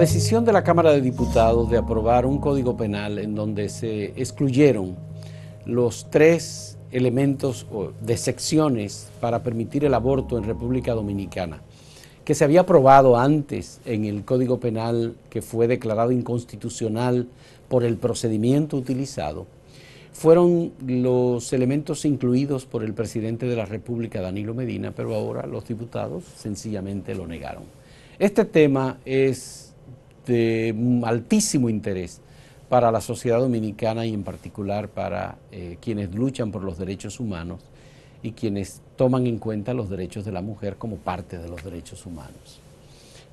decisión de la Cámara de Diputados de aprobar un código penal en donde se excluyeron los 3 elementos de secciones para permitir el aborto en República Dominicana, que se había aprobado antes en el Código Penal, que fue declarado inconstitucional por el procedimiento utilizado, fueron los elementos incluidos por el presidente de la República, Danilo Medina, pero ahora los diputados sencillamente lo negaron. Este tema es de altísimo interés para la sociedad dominicana y en particular para quienes luchan por los derechos humanos y quienes toman en cuenta los derechos de la mujer como parte de los derechos humanos.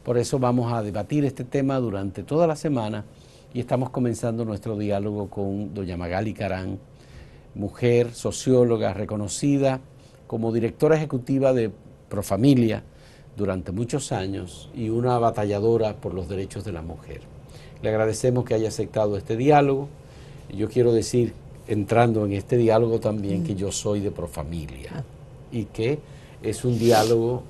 Por eso vamos a debatir este tema durante toda la semana y estamos comenzando nuestro diálogo con doña Magali Carán, mujer, socióloga reconocida como directora ejecutiva de Profamilia durante muchos años y una batalladora por los derechos de la mujer. Le agradecemos que haya aceptado este diálogo. Yo quiero decir, entrando en este diálogo también, que yo soy de Profamilia y que es un diálogo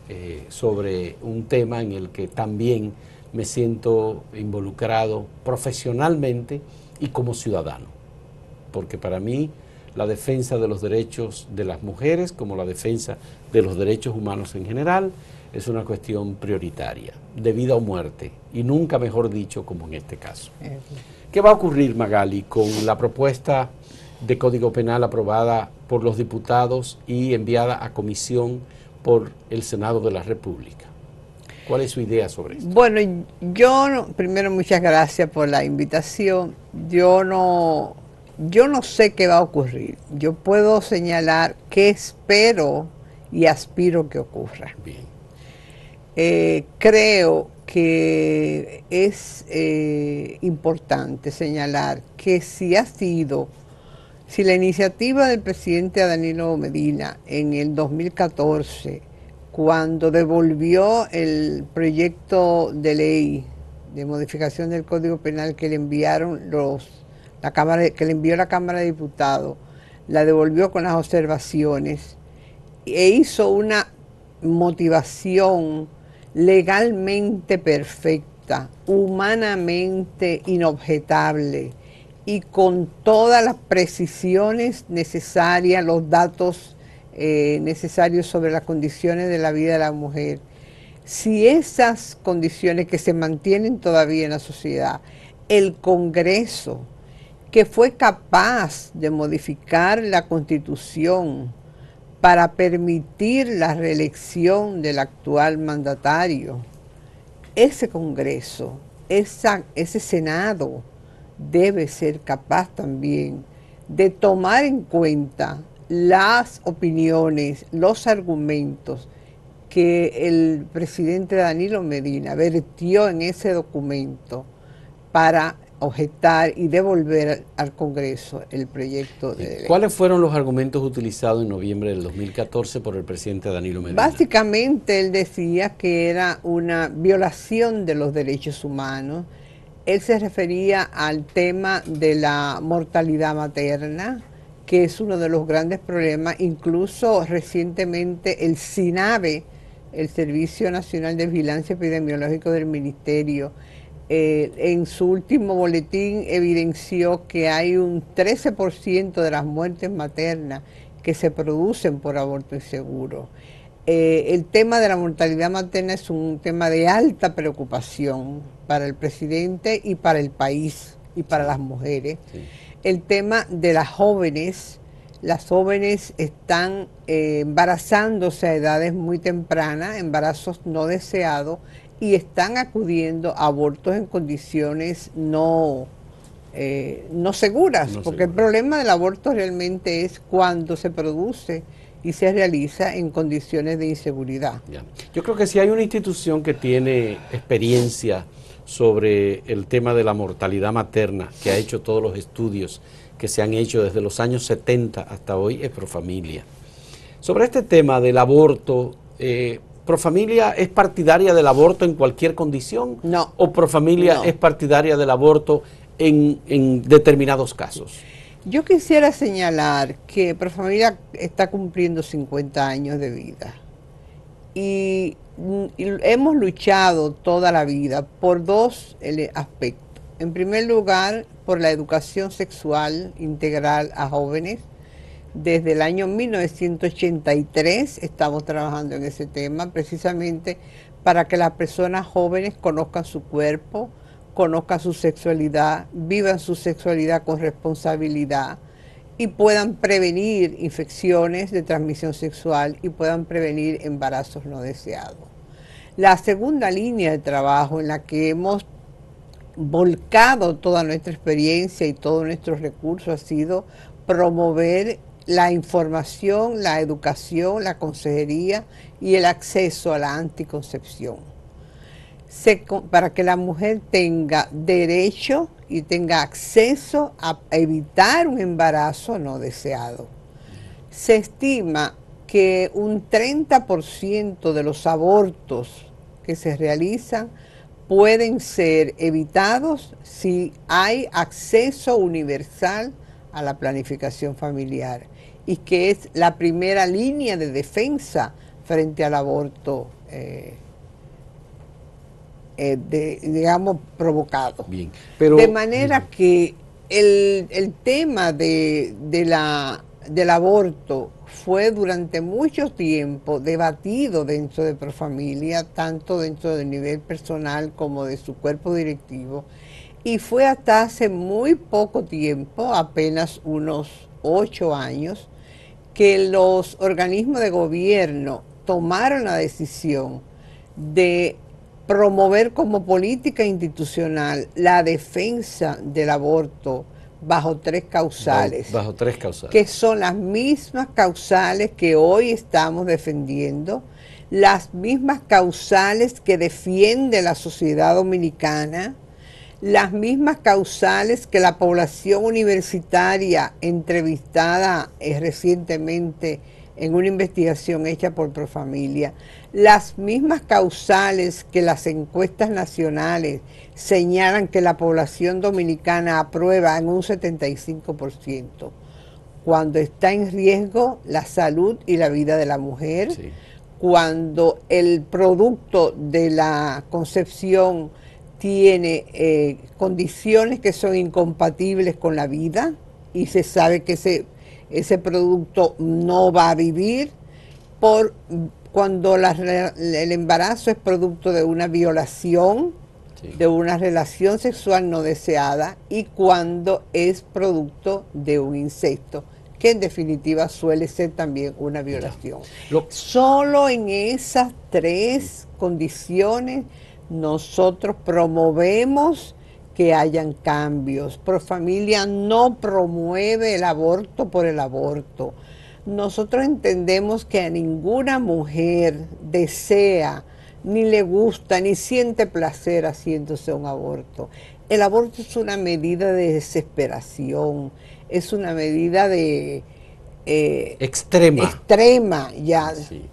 sobre un tema en el que también me siento involucrado profesionalmente y como ciudadano, porque para mí la defensa de los derechos de las mujeres, como la defensa de los derechos humanos en general, es una cuestión prioritaria, de vida o muerte, y nunca mejor dicho como en este caso. ¿Qué va a ocurrir, Magali, con la propuesta de Código Penal aprobada por los diputados y enviada a comisión por el Senado de la República? ¿Cuál es su idea sobre esto? Bueno, primero muchas gracias por la invitación. Yo no sé qué va a ocurrir. Yo puedo señalar qué espero y aspiro que ocurra. Bien. Creo que es importante señalar que si la iniciativa del presidente Danilo Medina en el 2014, cuando devolvió el proyecto de ley de modificación del Código Penal que le enviaron que le envió la Cámara de Diputados, la devolvió con las observaciones e hizo una motivación legalmente perfecta, humanamente inobjetable y con todas las precisiones necesarias, los datos necesarios sobre las condiciones de la vida de la mujer. Si esas condiciones que se mantienen todavía en la sociedad, el Congreso, que fue capaz de modificar la Constitución para permitir la reelección del actual mandatario, ese Congreso, ese Senado, debe ser capaz también de tomar en cuenta las opiniones, los argumentos que el presidente Danilo Medina vertió en ese documento para objetar y devolver al Congreso el proyecto de ley. ¿Cuáles fueron los argumentos utilizados en noviembre del 2014 por el presidente Danilo Medina? Básicamente él decía que era una violación de los derechos humanos. Él se refería al tema de la mortalidad materna, que es uno de los grandes problemas. Incluso recientemente el SINAVE, el Servicio Nacional de Vigilancia Epidemiológica del Ministerio, en su último boletín evidenció que hay un 13% de las muertes maternas que se producen por aborto inseguro. El tema de la mortalidad materna es un tema de alta preocupación para el presidente y para el país y para las mujeres. Sí. El tema de las jóvenes están embarazándose a edades muy tempranas, embarazos no deseados, y están acudiendo a abortos en condiciones no seguras, porque el problema del aborto realmente es cuando se produce y se realiza en condiciones de inseguridad. Ya. Yo creo que si hay una institución que tiene experiencia sobre el tema de la mortalidad materna, que ha hecho todos los estudios que se han hecho desde los años 70 hasta hoy, es Profamilia. Sobre este tema del aborto, ¿Profamilia es partidaria del aborto en cualquier condición? No. ¿O Profamilia es partidaria del aborto en determinados casos? Yo quisiera señalar que Profamilia está cumpliendo 50 años de vida y hemos luchado toda la vida por dos aspectos. En primer lugar, por la educación sexual integral a jóvenes. Desde el año 1983 estamos trabajando en ese tema, precisamente para que las personas jóvenes conozcan su cuerpo, conozcan su sexualidad, vivan su sexualidad con responsabilidad y puedan prevenir infecciones de transmisión sexual y puedan prevenir embarazos no deseados. La segunda línea de trabajo en la que hemos volcado toda nuestra experiencia y todos nuestros recursos ha sido promover la información, la educación, la consejería y el acceso a la anticoncepción. Para que la mujer tenga derecho y tenga acceso a evitar un embarazo no deseado. Se estima que un 30% de los abortos que se realizan pueden ser evitados si hay acceso universal a la planificación familiar, y que es la primera línea de defensa frente al aborto, digamos, provocado. Bien, pero, de manera que el tema del aborto fue durante mucho tiempo debatido dentro de Profamilia, tanto dentro del nivel personal como de su cuerpo directivo, y fue hasta hace muy poco tiempo, apenas unos 8 años, que los organismos de gobierno tomaron la decisión de promover como política institucional la defensa del aborto bajo tres causales. Bajo tres causales. Que son las mismas causales que hoy estamos defendiendo, las mismas causales que defiende la sociedad dominicana, las mismas causales que la población universitaria entrevistada recientemente en una investigación hecha por Profamilia, las mismas causales que las encuestas nacionales señalan que la población dominicana aprueba en un 75%, cuando está en riesgo la salud y la vida de la mujer, sí, cuando el producto de la concepción tiene condiciones que son incompatibles con la vida y se sabe que ese producto no va a vivir, cuando el embarazo es producto de una violación, sí, de una relación sexual no deseada, y cuando es producto de un incesto, que en definitiva suele ser también una violación. Solo en esas tres condiciones nosotros promovemos que hayan cambios. Profamilia no promueve el aborto por el aborto. Nosotros entendemos que a ninguna mujer desea, ni le gusta, ni siente placer haciéndose un aborto. El aborto es una medida de desesperación, es una medida de extrema ya, sí,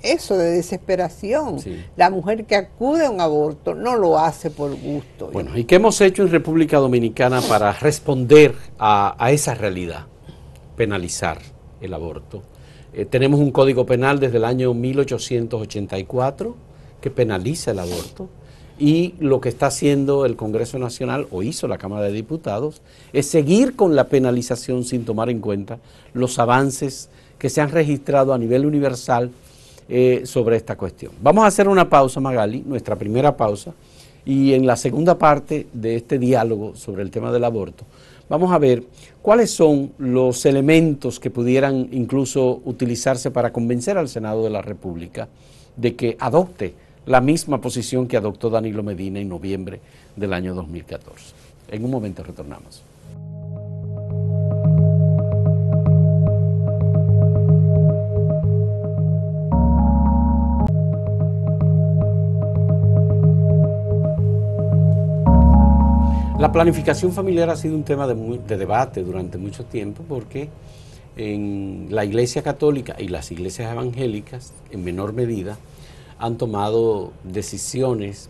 eso de desesperación. Sí. La mujer que acude a un aborto no lo hace por gusto. Bueno, ¿y qué hemos hecho en República Dominicana para responder a esa realidad? Penalizar el aborto. Tenemos un código penal desde el año 1884 que penaliza el aborto, y lo que está haciendo el Congreso Nacional, o hizo la Cámara de Diputados, es seguir con la penalización sin tomar en cuenta los avances que se han registrado a nivel universal sobre esta cuestión. Vamos a hacer una pausa, Magali, nuestra primera pausa, y en la segunda parte de este diálogo sobre el tema del aborto, vamos a ver cuáles son los elementos que pudieran incluso utilizarse para convencer al Senado de la República de que adopte la misma posición que adoptó Danilo Medina en noviembre del año 2014. En un momento retornamos. La planificación familiar ha sido un tema de debate durante mucho tiempo, porque en la Iglesia Católica y las iglesias evangélicas, en menor medida, han tomado decisiones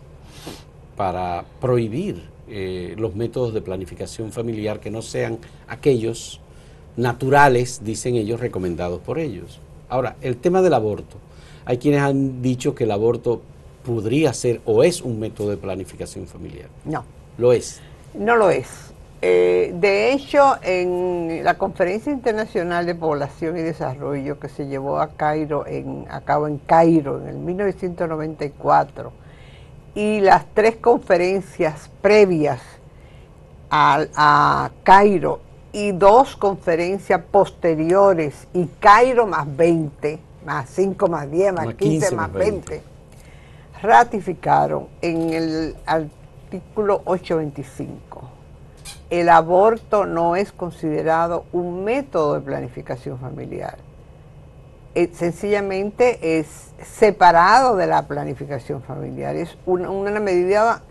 para prohibir los métodos de planificación familiar que no sean aquellos naturales, dicen ellos, recomendados por ellos. Ahora, el tema del aborto hay quienes han dicho que el aborto podría ser o es un método de planificación familiar. No. ¿Lo es? No lo es. De hecho, en la Conferencia Internacional de Población y Desarrollo que se llevó a cabo en Cairo en el 1994, y las 3 conferencias previas a Cairo y 2 conferencias posteriores, y Cairo más 20, más 5, más 10, más 15, más 20, ratificaron en el artículo 825. El aborto no es considerado un método de planificación familiar. Sencillamente es separado de la planificación familiar. Es una medida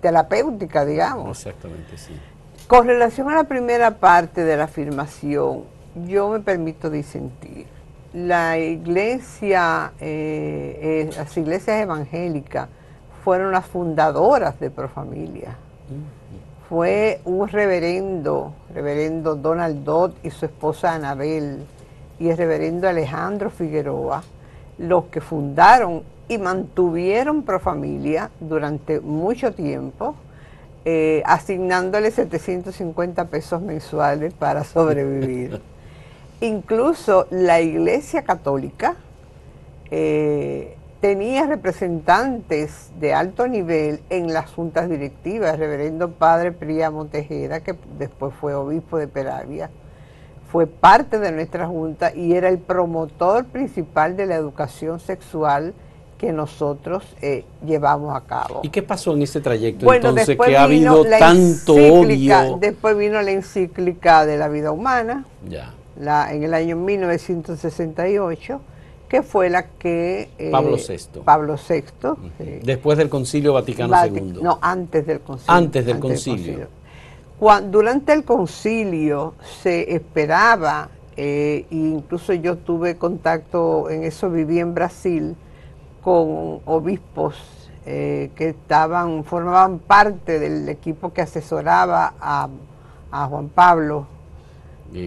terapéutica, digamos. Exactamente, sí. Con relación a la primera parte de la afirmación, yo me permito disentir. La iglesia, las iglesias evangélicas fueron las fundadoras de Profamilia. Fue un reverendo Donald Dodd y su esposa Anabel, y el reverendo Alejandro Figueroa, los que fundaron y mantuvieron Profamilia durante mucho tiempo, asignándole 750 pesos mensuales para sobrevivir. Incluso la Iglesia Católica tenía representantes de alto nivel en las juntas directivas. El reverendo padre Príamo Tejeda, que después fue obispo de Peravia, fue parte de nuestra junta y era el promotor principal de la educación sexual que nosotros llevamos a cabo. ¿Y qué pasó en ese trayecto? Bueno, entonces, que ha habido tanto odio. Después vino la encíclica de la vida humana, Ya. en el año 1968, que fue la que... Pablo VI. Pablo VI. Después del Concilio Vaticano II. No, antes del concilio. Antes del concilio. Durante el concilio se esperaba, incluso yo tuve contacto, en eso viví en Brasil, con obispos que formaban parte del equipo que asesoraba a Juan Pablo.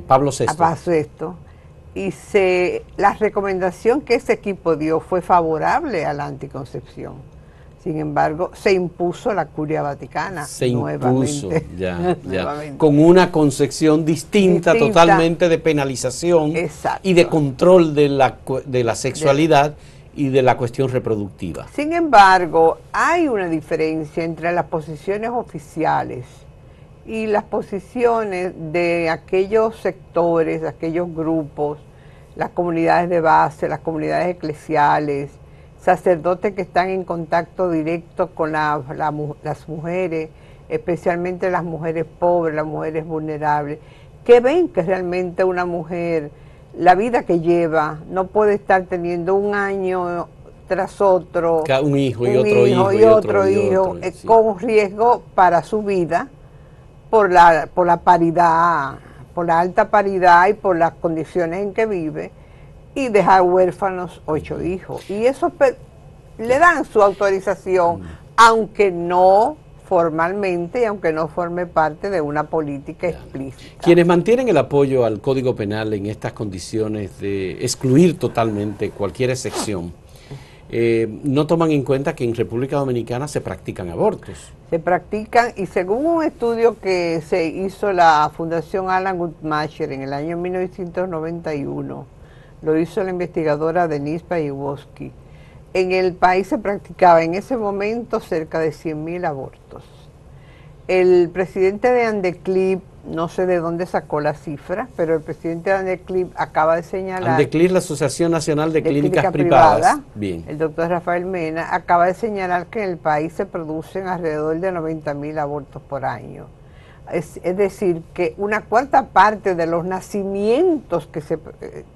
Pablo VI. A Pablo VI. Y la recomendación que ese equipo dio fue favorable a la anticoncepción. Sin embargo, se impuso la curia vaticana. Se nuevamente. impuso, ya. Con una concepción distinta totalmente de penalización. Exacto. Y de control de la sexualidad y de la cuestión reproductiva. Sin embargo, hay una diferencia entre las posiciones oficiales y las posiciones de aquellos sectores, de aquellos grupos, las comunidades de base, las comunidades eclesiales, sacerdotes que están en contacto directo con las mujeres, especialmente las mujeres pobres, las mujeres vulnerables, que ven que realmente una mujer, la vida que lleva, no puede estar teniendo un año tras otro, un hijo y otro hijo y otro hijo, sí, con riesgo para su vida por la paridad, por la alta paridad y por las condiciones en que vive, y dejar huérfanos 8 hijos. Y eso le dan su autorización, aunque no formalmente y aunque no forme parte de una política explícita. Quienes mantienen el apoyo al Código Penal en estas condiciones de excluir totalmente cualquier excepción, no toman en cuenta que en República Dominicana se practican abortos. Se practican, y según un estudio que se hizo la Fundación Alan Guttmacher en el año 1991, lo hizo la investigadora Denise Payewoski, en el país se practicaba en ese momento cerca de 100.000 abortos. El presidente de Andeclip, no sé de dónde sacó la cifra, pero el presidente de Andeclip acaba de señalar... Andeclip, la Asociación Nacional de Clínicas Privadas. Bien. El doctor Rafael Mena acaba de señalar que en el país se producen alrededor de 90.000 abortos por año. Es decir, que una cuarta parte de los nacimientos que se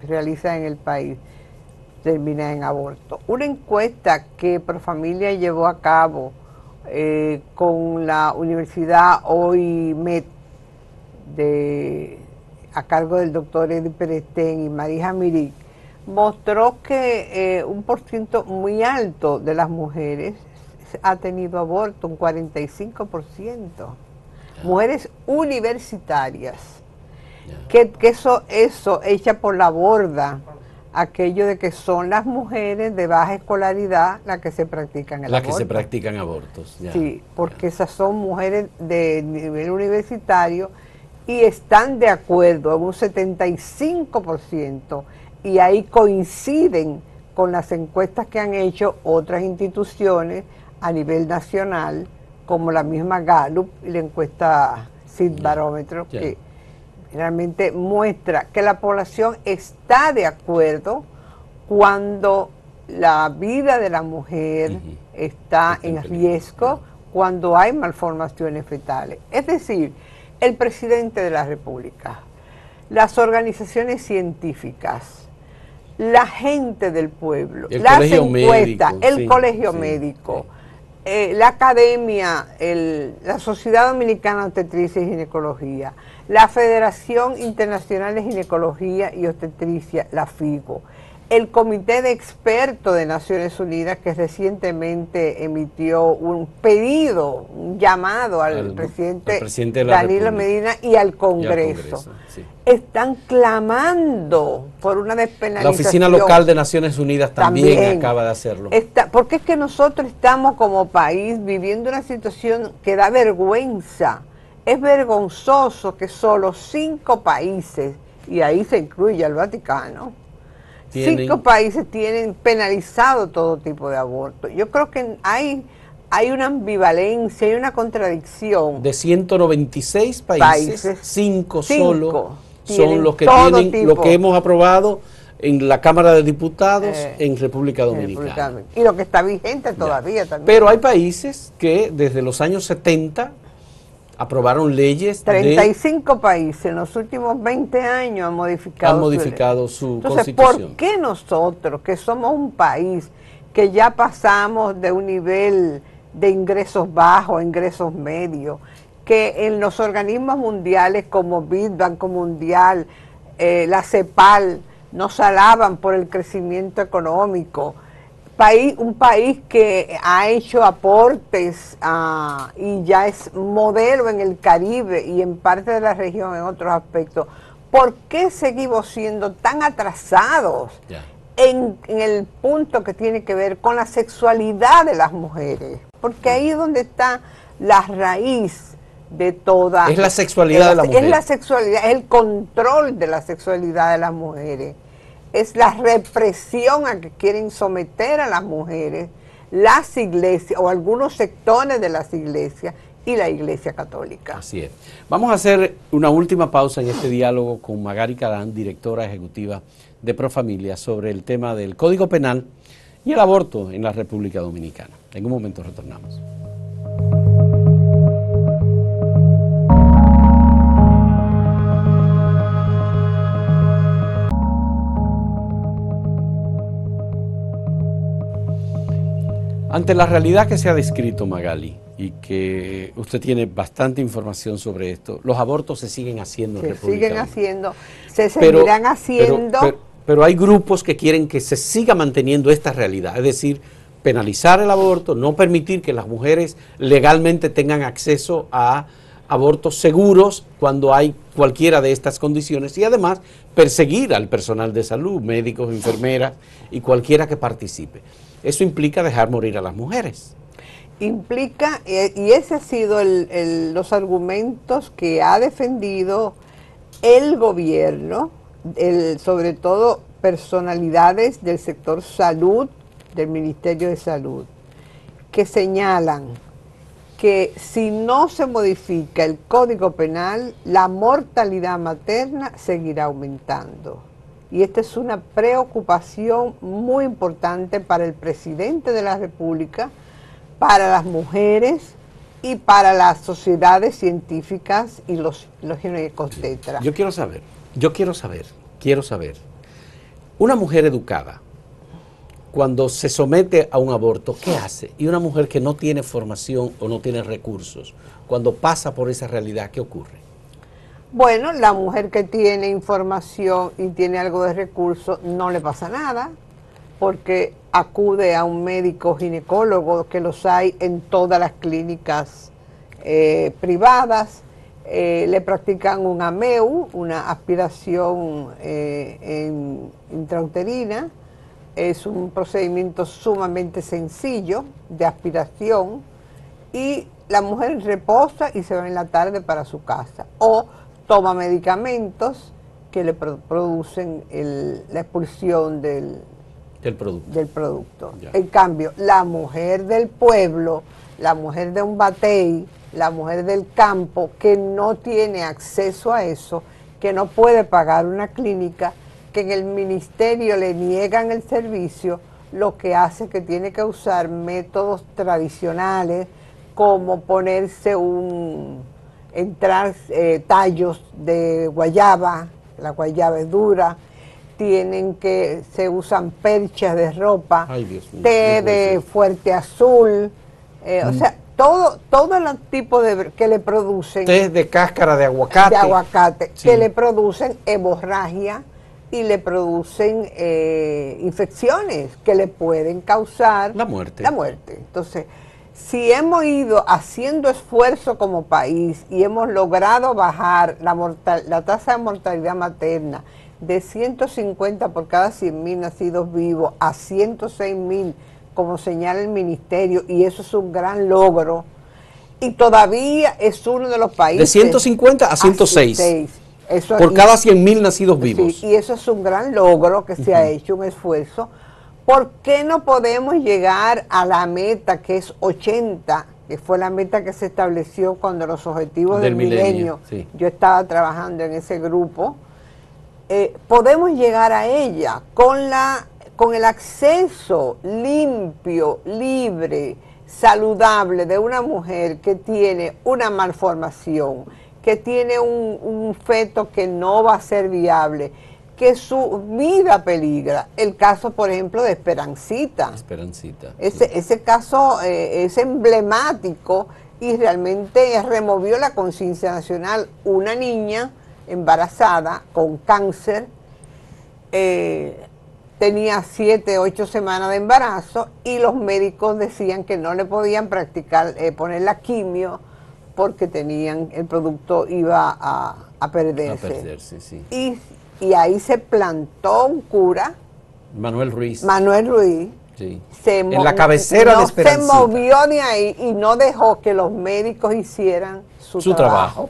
realizan en el país termina en aborto. Una encuesta que Profamilia llevó a cabo con la Universidad OIMED a cargo del doctor Eddie Perestén y Marija Mirik, mostró que un porcentaje muy alto de las mujeres ha tenido aborto, un 45%. Mujeres universitarias, que eso echa por la borda aquello de que son las mujeres de baja escolaridad las que se practican el las aborto. que se practican abortos. Ya, sí, porque esas son mujeres de nivel universitario y están de acuerdo en un 75%, y ahí coinciden con las encuestas que han hecho otras instituciones a nivel nacional, como la misma Gallup y la encuesta SID Barómetro, que realmente muestra que la población está de acuerdo cuando la vida de la mujer está en riesgo, cuando hay malformaciones fetales. Es decir, el presidente de la República, las organizaciones científicas, la gente del pueblo, las encuestas, el colegio médico, la academia, la Sociedad Dominicana de Obstetricia y Ginecología, la Federación Internacional de Ginecología y Obstetricia, la FIGO, el Comité de Expertos de Naciones Unidas, que recientemente emitió un pedido, un llamado al presidente Danilo Medina y al Congreso. Están clamando por una despenalización. La Oficina Local de Naciones Unidas también acaba de hacerlo. Porque es que nosotros estamos como país viviendo una situación que da vergüenza. Es vergonzoso que solo 5 países, y ahí se incluye el Vaticano, 5 países tienen penalizado todo tipo de aborto. Yo creo que hay una ambivalencia, hay una contradicción. De 196 países, 5 solo son los que tienen lo que hemos aprobado en la Cámara de Diputados en República Dominicana. Y lo que está vigente todavía también. Pero hay países que desde los años 70 aprobaron leyes. 35 países en los últimos 20 años han modificado su Entonces, constitución. ¿por qué nosotros, que somos un país que ya pasamos de un nivel de ingresos bajos a ingresos medios, que en los organismos mundiales como BID, Banco Mundial, la CEPAL, nos alaban por el crecimiento económico? Un país que ha hecho aportes y ya es modelo en el Caribe y en parte de la región en otros aspectos. ¿Por qué seguimos siendo tan atrasados en el punto que tiene que ver con la sexualidad de las mujeres? Porque ahí es donde está la raíz de toda... Es la sexualidad de la mujer. Es la sexualidad, es el control de la sexualidad de las mujeres. Es la represión a que quieren someter a las mujeres las iglesias o algunos sectores de las iglesias y la Iglesia Católica. Así es. Vamos a hacer una última pausa en este diálogo con Magari Carán, directora ejecutiva de Profamilia, sobre el tema del Código Penal y el aborto en la República Dominicana. En un momento retornamos. Ante la realidad que se ha descrito, Magali, y que usted tiene bastante información sobre esto, los abortos se siguen haciendo en República Dominicana. Se siguen haciendo, se seguirán haciendo. Pero hay grupos que quieren que se siga manteniendo esta realidad, es decir, penalizar el aborto, no permitir que las mujeres legalmente tengan acceso a abortos seguros cuando hay cualquiera de estas condiciones, y además perseguir al personal de salud, médicos, enfermeras y cualquiera que participe. Eso implica dejar morir a las mujeres. Implica, y ese ha sido los argumentos que ha defendido el gobierno, sobre todo personalidades del sector salud, del Ministerio de Salud, que señalan que si no se modifica el Código Penal, la mortalidad materna seguirá aumentando. Y esta es una preocupación muy importante para el presidente de la República, para las mujeres y para las sociedades científicas y los ginecobstetras. Yo quiero saber, una mujer educada, cuando se somete a un aborto, ¿qué hace? Y una mujer que no tiene formación o no tiene recursos, cuando pasa por esa realidad, ¿qué ocurre? Bueno, la mujer que tiene información y tiene algo de recursos, no le pasa nada, porque acude a un médico ginecólogo, que los hay en todas las clínicas privadas, le practican un AMEU, una aspiración intrauterina. Es un procedimiento sumamente sencillo de aspiración y la mujer reposa y se va en la tarde para su casa. O toma medicamentos que le producen la expulsión del producto. En cambio, la mujer del pueblo, la mujer de un batey, la mujer del campo, que no tiene acceso a eso, que no puede pagar una clínica, que en el ministerio le niegan el servicio, lo que hace que tiene que usar métodos tradicionales, como ponerse tallos de guayaba, la guayaba es dura, se usan perchas de ropa, té de fuerte azul, o sea, todo el tipo que le producen... Té de cáscara de aguacate. De aguacate, sí, que le producen hemorragia y le producen infecciones que le pueden causar... La muerte. Entonces, si hemos ido haciendo esfuerzo como país y hemos logrado bajar la tasa de mortalidad materna de 150 por cada 100.000 nacidos vivos a 106.000, como señala el ministerio, y eso es un gran logro, y todavía es uno de los países... De 150 a 106, por cada 100.000 nacidos vivos. Sí, y eso es un gran logro que se ha hecho, un esfuerzo. ¿Por qué no podemos llegar a la meta que es 80, que fue la meta que se estableció cuando los objetivos del milenio, sí, yo estaba trabajando en ese grupo? Podemos llegar a ella con el acceso limpio, libre, saludable de una mujer que tiene una malformación, que tiene un feto que no va a ser viable, que su vida peligra. El caso, por ejemplo, de Esperancita. Ese caso es emblemático y realmente removió la conciencia nacional. Una niña embarazada con cáncer, tenía 7, 8 semanas de embarazo y los médicos decían que no le podían poner la quimio porque el producto iba a perderse. Sí. Y ahí se plantó un cura, Manuel Ruiz. Sí. En la cabecera de Esperancita. Se movió de ahí y no dejó que los médicos hicieran su trabajo.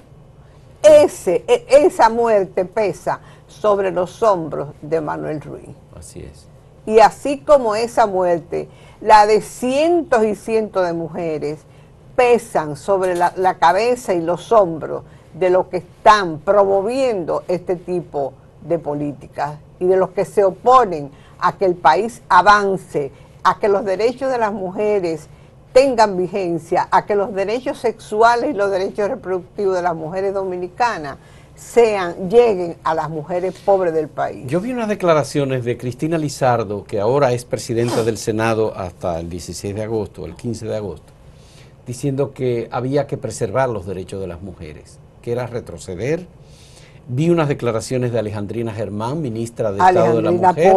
Esa muerte pesa sobre los hombros de Manuel Ruiz. Así es. Y así como esa muerte, la de cientos y cientos de mujeres pesan sobre la cabeza y los hombros de los que están promoviendo este tipo de políticas y de los que se oponen a que el país avance, a que los derechos de las mujeres tengan vigencia, a que los derechos sexuales y los derechos reproductivos de las mujeres dominicanas lleguen a las mujeres pobres del país. Yo vi unas declaraciones de Cristina Lizardo, que ahora es presidenta del Senado hasta el 16 de agosto, el 15 de agosto, diciendo que había que preservar los derechos de las mujeres, que era retroceder. Vi unas declaraciones de Alejandrina Germán, ministra de Estado de la Mujer,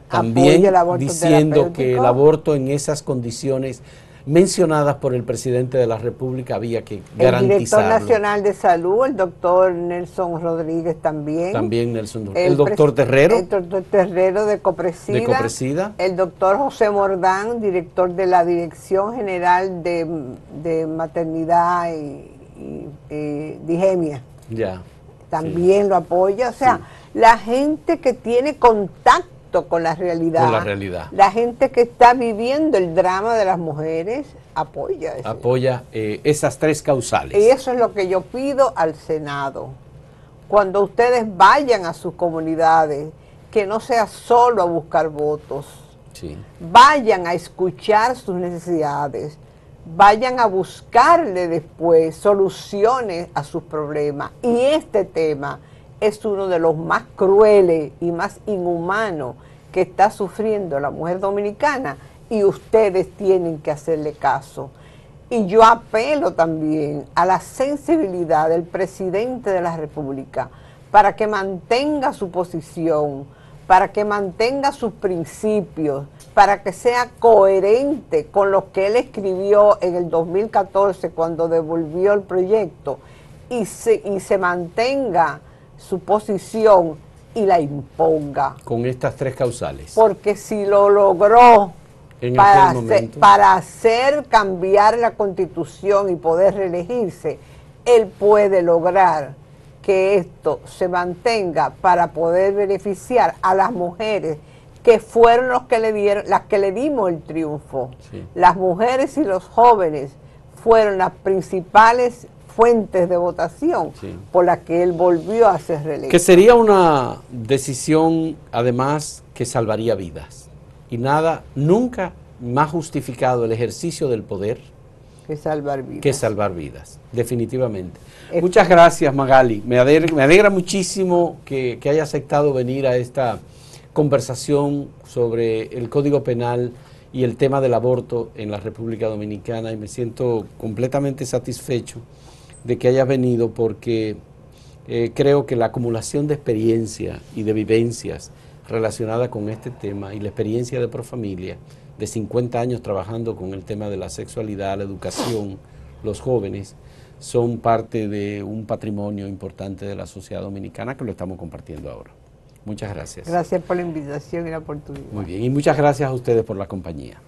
también diciendo que el aborto en esas condiciones mencionadas por el presidente de la República había que garantizarlo. El director nacional de salud, el doctor Nelson Rodríguez también. También Nelson Rodríguez. El doctor Terrero. El doctor Terrero de Copresida. El doctor José Mordán, director de la Dirección General de Maternidad y Digemia. Ya. También lo apoya. O sea, la gente que tiene contacto con la realidad. Con la realidad. La gente que está viviendo el drama de las mujeres apoya eso. Apoya esas tres causales. Y eso es lo que yo pido al Senado. Cuando ustedes vayan a sus comunidades, que no sea solo a buscar votos. Sí. Vayan a escuchar sus necesidades. Vayan a buscarle después soluciones a sus problemas. Y este tema es uno de los más crueles y más inhumanos que está sufriendo la mujer dominicana y ustedes tienen que hacerle caso. Y yo apelo también a la sensibilidad del presidente de la República para que mantenga su posición, para que mantenga sus principios, para que sea coherente con lo que él escribió en el 2014 cuando devolvió el proyecto y se mantenga su posición y la imponga. Con estas tres causales. Porque si lo logró en para hacer cambiar la Constitución y poder reelegirse, él puede lograr que esto se mantenga para poder beneficiar a las mujeres que fueron las que le dimos el triunfo. Sí. Las mujeres y los jóvenes fueron las principales fuentes de votación, sí, por las que él volvió a ser reelecto. Que sería una decisión, además, que salvaría vidas. Y nada, nunca más justificado el ejercicio del poder que salvar vidas. Que salvar vidas, definitivamente. Muchas gracias, Magali. Me alegra muchísimo que haya aceptado venir a esta conversación sobre el Código Penal y el tema del aborto en la República Dominicana, y me siento completamente satisfecho de que hayas venido, porque creo que la acumulación de experiencia y de vivencias relacionada con este tema y la experiencia de Profamilia, de 50 años trabajando con el tema de la sexualidad, la educación, los jóvenes, son parte de un patrimonio importante de la sociedad dominicana que lo estamos compartiendo ahora. Muchas gracias. Gracias por la invitación y la oportunidad. Muy bien, y muchas gracias a ustedes por la compañía.